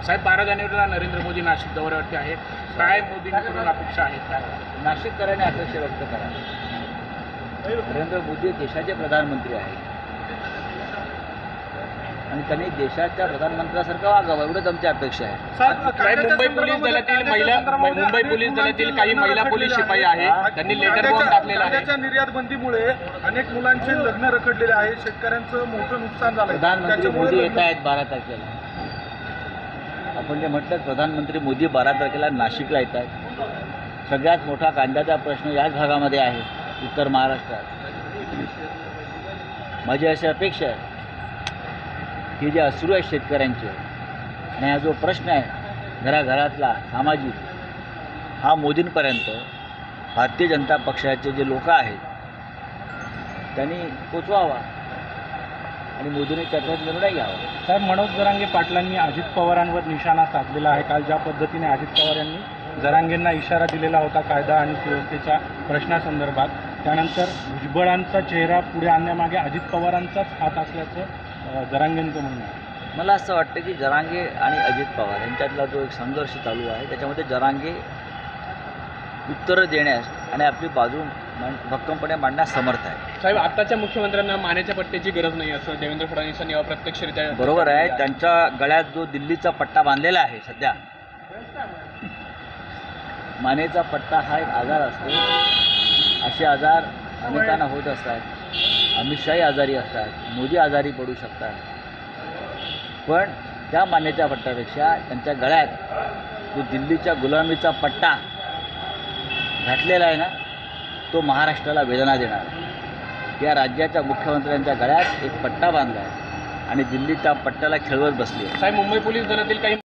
साहेब 12 जानेवारीला नरेंद्र मोदी नाशिक दौऱ्यावरती आहे. काय मोदींकडून अपेक्षा आहेत? काय नाशिककरांनी अपेक्षा व्यक्त करा. नरेंद्र मोदी देशाचे प्रधानमंत्री आहेत आणि त्यांनी देशाच्या प्रधानमंत्र्यासारखं वागावं एवढंच आमची अपेक्षा आहे. साहेब मुंबई पोलीस दलातील काही महिला पोलीस शिपाई आहेत, त्यांनी लेटर बॉम्ब टाकलेला आहे. कांद्याच्या निर्यात बंदीमुळे अनेक मुलांचे लग्न रखडलेले आहे, शेतकऱ्यांचं मोठं नुकसान झालं. प्रधानमंत्री मोदी येत आहेत 12 तारखेला. आपण जे म्हटलं प्रधानमंत्री मोदी 12 तारखेला नाशिकला येत आहेत. सगळ्यात मोठा कांद्याचा प्रश्न याच भागामध्ये आहे, उत्तर महाराष्ट्रात. माझी अशी अपेक्षा आहे की जे अश्रू आहेत शेतकऱ्यांचे आणि हा जो प्रश्न आहे घराघरातला सामाजिक, हा मोदींपर्यंत भारतीय जनता पक्षाचे जे लोक आहेत त्यांनी पोचवावा आणि मोदींनी त्याच्यात निर्णय घ्यावा. साहेब, मनोज जरांगे पाटलांनी अजित पवारांवर निशाणा साधलेला आहे. काल ज्या पद्धतीने अजित पवार यांनी जरांगेंना इशारा दिलेला होता कायदा आणि सुव्यवस्थेच्या प्रश्नासंदर्भात, त्यानंतर भुजबळांचा चेहरा पुढे आणण्यामागे अजित पवारांचाच हात असल्याचं जरांगेंचं म्हणणं आहे. मला असं वाटतं की जरांगे आणि अजित पवार यांच्यातला जो एक संघर्ष चालू आहे त्याच्यामध्ये जरांगे उत्तरं देण्यास आणि आपली बाजू भक्कमपणे मांडण्यास समर्थ आहे. साहेब, आताच्या मुख्यमंत्र्यांना मानेच्या पट्ट्याची गरज नाही असं देवेंद्र फडणवीसांनी अप्रत्यक्षरित्या. बरोबर आहे. त्यांच्या गळ्यात जो दिल्लीचा पट्टा बांधलेला आहे सध्या, मानेचा पट्टा हा एक आजार असतो. असे आजार अनेकांना होत असतात. अमित शाही आजारी असतात, मोदी आजारी पडू शकतात. पण त्या मानेच्या पट्ट्यापेक्षा त्यांच्या गळ्यात जो दिल्लीच्या गुलामीचा पट्टा घातलेला आहे ना, तो महाराष्ट्राला वेदना देणार. या राज्याच्या मुख्यमंत्र्यांच्या गळ्यात एक पट्टा बांधला आहे आणि दिल्लीच्या पट्ट्याला खेळवत बसली आहे. साहेब, मुंबई पोलीस दलातील काही